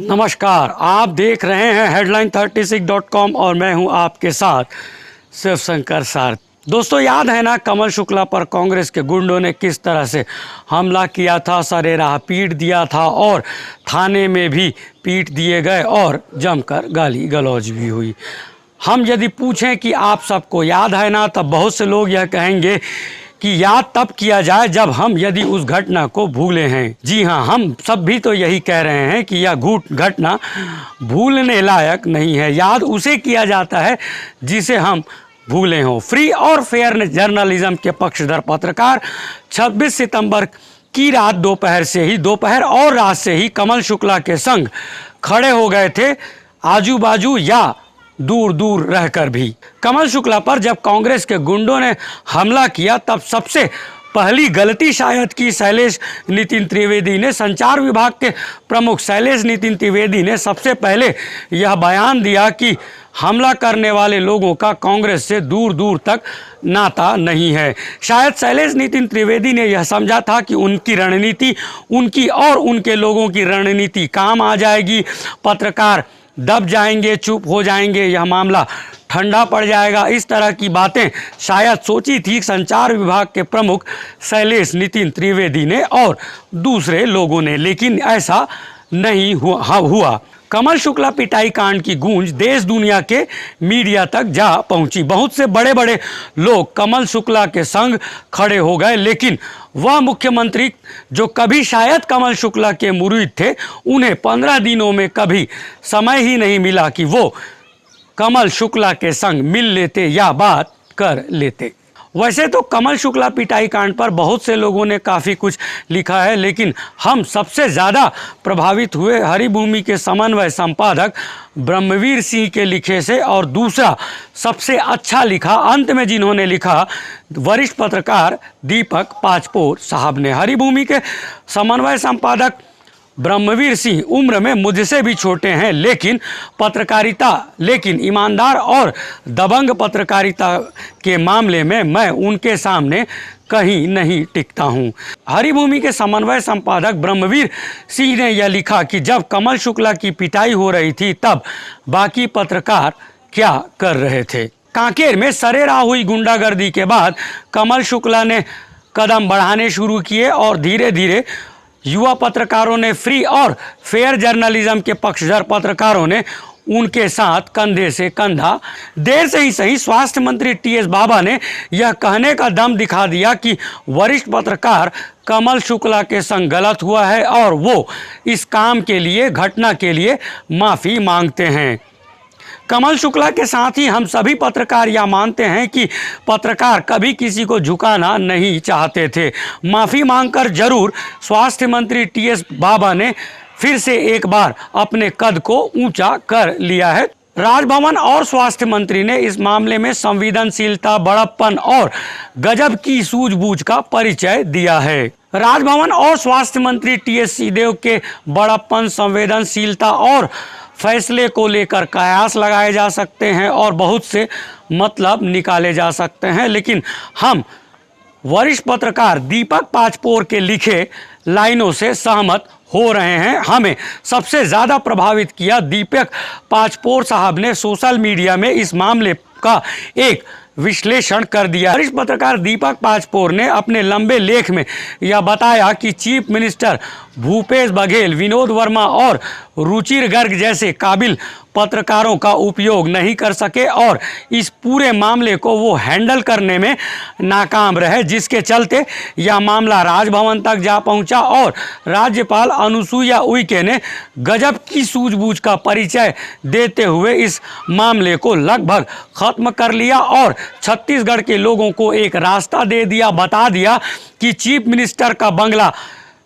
नमस्कार, आप देख रहे हैं headline36.com और मैं हूं आपके साथ शिवशंकर सारथी। दोस्तों, याद है ना कमल शुक्ला पर कांग्रेस के गुंडों ने किस तरह से हमला किया था, सरेराह पीट दिया था और थाने में भी पीट दिए गए और जमकर गाली गलौज भी हुई। हम यदि पूछें कि आप सबको याद है ना, तब बहुत से लोग यह कहेंगे कि याद तब किया जाए जब हम यदि उस घटना को भूले हैं। जी हाँ, हम सब भी तो यही कह रहे हैं कि यह घटना भूलने लायक नहीं है। याद उसे किया जाता है जिसे हम भूले हों। फ्री और फेयर जर्नलिज्म के पक्षधर पत्रकार 26 सितंबर की रात दोपहर और रात से ही कमल शुक्ला के संग खड़े हो गए थे, आजू बाजू या दूर दूर रहकर भी। कमल शुक्ला पर जब कांग्रेस के गुंडों ने हमला किया तब सबसे पहली गलती शायद की शैलेश नितिन त्रिवेदी ने। संचार विभाग के प्रमुख शैलेश नितिन त्रिवेदी ने सबसे पहले यह बयान दिया कि हमला करने वाले लोगों का कांग्रेस से दूर दूर तक नाता नहीं है। शायद शैलेश नितिन त्रिवेदी ने यह समझा था कि उनकी रणनीति, उनकी और उनके लोगों की रणनीति काम आ जाएगी, पत्रकार दब जाएंगे, चुप हो जाएंगे, यह मामला ठंडा पड़ जाएगा। इस तरह की बातें शायद सोची थी संचार विभाग के प्रमुख शैलेश नितिन त्रिवेदी ने और दूसरे लोगों ने, लेकिन ऐसा नहीं हुआ। कमल शुक्ला पिटाई कांड की गूंज देश दुनिया के मीडिया तक जा पहुंची। बहुत से बड़े बड़े लोग कमल शुक्ला के संग खड़े हो गए, लेकिन वह मुख्यमंत्री जो कभी शायद कमल शुक्ला के मुरीद थे, उन्हें 15 दिनों में कभी समय ही नहीं मिला कि वो कमल शुक्ला के संग मिल लेते या बात कर लेते। वैसे तो कमल शुक्ला पिटाई कांड पर बहुत से लोगों ने काफ़ी कुछ लिखा है, लेकिन हम सबसे ज़्यादा प्रभावित हुए हरिभूमि के समन्वय संपादक ब्रह्मवीर सिंह के लिखे से, और दूसरा सबसे अच्छा लिखा अंत में जिन्होंने लिखा, वरिष्ठ पत्रकार दीपक पाचपोर साहब ने। हरिभूमि के समन्वय संपादक ब्रह्मवीर सिंह उम्र में मुझसे भी छोटे हैं, लेकिन ईमानदार और दबंग पत्रकारिता के मामले में मैं उनके सामने कहीं नहीं टिकता हूं। हरिभूमि के समन्वय संपादक ब्रह्मवीर सिंह ने यह लिखा कि जब कमल शुक्ला की पिटाई हो रही थी तब बाकी पत्रकार क्या कर रहे थे। कांकेर में सरेराह हुई गुंडागर्दी के बाद कमल शुक्ला ने कदम बढ़ाने शुरू किए और धीरे धीरे युवा पत्रकारों ने, फ्री और फेयर जर्नलिज्म के पक्षधर पत्रकारों ने उनके साथ कंधे से कंधा। देर से ही सही, स्वास्थ्य मंत्री टीएस बाबा ने यह कहने का दम दिखा दिया कि वरिष्ठ पत्रकार कमल शुक्ला के संग गलत हुआ है और वो इस काम के लिए, घटना के लिए माफ़ी मांगते हैं। कमल शुक्ला के साथ ही हम सभी पत्रकार यह मानते हैं कि पत्रकार कभी किसी को झुकाना नहीं चाहते थे। माफ़ी मांगकर जरूर स्वास्थ्य मंत्री टीएस बाबा ने फिर से एक बार अपने कद को ऊंचा कर लिया है। राजभवन और स्वास्थ्य मंत्री ने इस मामले में संवेदनशीलता, बड़प्पन और गजब की सूझबूझ का परिचय दिया है। राजभवन और स्वास्थ्य मंत्री टीएस सिंहदेव के बड़प्पन, संवेदनशीलता और फैसले को लेकर कयास लगाए जा सकते हैं और बहुत से मतलब निकाले जा सकते हैं, लेकिन हम वरिष्ठ पत्रकार दीपक पाचपोर के लिखे लाइनों से सहमत हो रहे हैं। हमें सबसे ज़्यादा प्रभावित किया दीपक पाचपोर साहब ने सोशल मीडिया में इस मामले का एक विश्लेषण कर दिया। वरिष्ठ पत्रकार दीपक पाचपोर ने अपने लंबे लेख में यह बताया कि चीफ मिनिस्टर भूपेश बघेल, विनोद वर्मा और रुचिर गर्ग जैसे काबिल पत्रकारों का उपयोग नहीं कर सके और इस पूरे मामले को वो हैंडल करने में नाकाम रहे, जिसके चलते यह मामला राजभवन तक जा पहुंचा और राज्यपाल अनुसुईया उइके ने गजब की सूझबूझ का परिचय देते हुए इस मामले को लगभग ख़त्म कर लिया और छत्तीसगढ़ के लोगों को एक रास्ता दे दिया, बता दिया कि चीफ मिनिस्टर का बंगला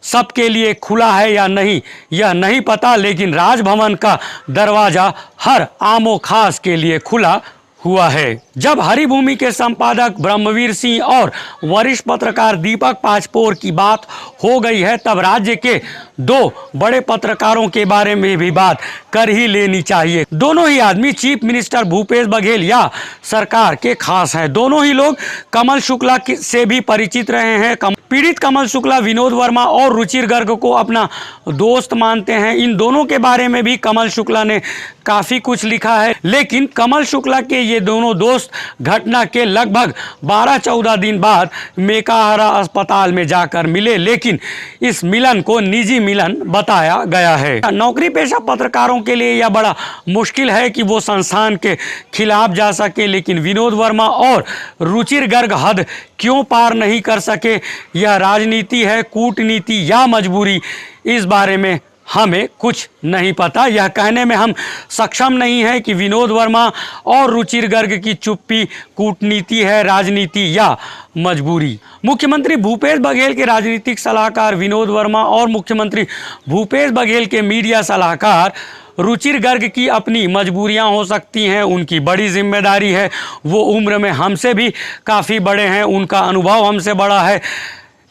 सबके लिए खुला है या नहीं यह नहीं पता, लेकिन राजभवन का दरवाज़ा हर आमो खास के लिए खुला हुआ है। जब हरिभूमि के संपादक ब्रह्मवीर सिंह और वरिष्ठ पत्रकार दीपक पाचपोर की बात हो गई है, तब राज्य के दो बड़े पत्रकारों के बारे में भी बात कर ही लेनी चाहिए। दोनों ही आदमी चीफ मिनिस्टर भूपेश बघेल या सरकार के खास हैं। दोनों ही लोग कमल शुक्ला से भी परिचित रहे हैं। पीड़ित कमल शुक्ला विनोद वर्मा और रुचिर गर्ग को अपना दोस्त मानते हैं। इन दोनों के बारे में भी कमल शुक्ला ने काफ़ी कुछ लिखा है। लेकिन कमल शुक्ला के ये दोनों दोस्त घटना के लगभग 12-14 दिन बाद मेकाहारा अस्पताल में जाकर मिले, लेकिन इस मिलन को निजी मिलन बताया गया है। नौकरी पेशा पत्रकारों के लिए यह बड़ा मुश्किल है कि वो संस्थान के खिलाफ जा सके, लेकिन विनोद वर्मा और रुचिर गर्ग हद क्यों पार नहीं कर सके? यह राजनीति है, कूटनीति या मजबूरी? इस बारे में हमें कुछ नहीं पता। यह कहने में हम सक्षम नहीं है कि विनोद वर्मा और रुचिर गर्ग की चुप्पी कूटनीति है, राजनीति या मजबूरी। मुख्यमंत्री भूपेश बघेल के राजनीतिक सलाहकार विनोद वर्मा और मुख्यमंत्री भूपेश बघेल के मीडिया सलाहकार रुचिर गर्ग की अपनी मजबूरियां हो सकती हैं। उनकी बड़ी जिम्मेदारी है। वो उम्र में हमसे भी काफ़ी बड़े हैं, उनका अनुभव हमसे बड़ा है।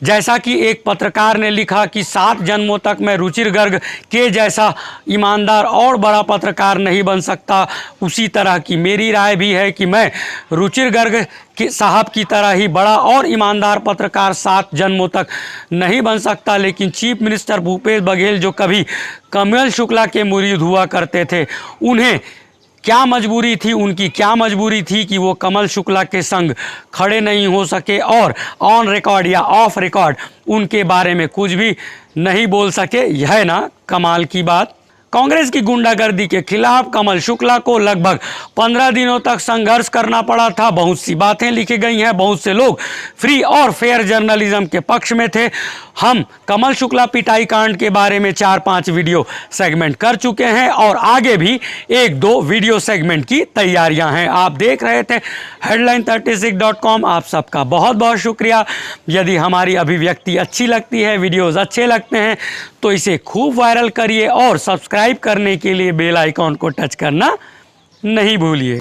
जैसा कि एक पत्रकार ने लिखा कि 7 जन्मों तक मैं रुचिर गर्ग के जैसा ईमानदार और बड़ा पत्रकार नहीं बन सकता, उसी तरह की मेरी राय भी है कि मैं रुचिर गर्ग के साहब की तरह ही बड़ा और ईमानदार पत्रकार 7 जन्मों तक नहीं बन सकता। लेकिन चीफ मिनिस्टर भूपेश बघेल जो कभी कमल शुक्ला के मुरीद हुआ करते थे, उन्हें क्या मजबूरी थी, उनकी क्या मजबूरी थी कि वो कमल शुक्ला के संग खड़े नहीं हो सके और ऑन रिकॉर्ड या ऑफ रिकॉर्ड उनके बारे में कुछ भी नहीं बोल सके? यह है ना कमाल की बात। कांग्रेस की गुंडागर्दी के खिलाफ कमल शुक्ला को लगभग 15 दिनों तक संघर्ष करना पड़ा था। बहुत सी बातें लिखी गई हैं, बहुत से लोग फ्री और फेयर जर्नलिज्म के पक्ष में थे। हम कमल शुक्ला पिटाई कांड के बारे में 4-5 वीडियो सेगमेंट कर चुके हैं और आगे भी 1-2 वीडियो सेगमेंट की तैयारियां हैं। आप देख रहे थे headline36.com। आप सबका बहुत बहुत शुक्रिया। यदि हमारी अभिव्यक्ति अच्छी लगती है, वीडियोज़ अच्छे लगते हैं, तो इसे खूब वायरल करिए और सब्सक्राइब करने के लिए बेल आइकॉन को टच करना नहीं भूलिए।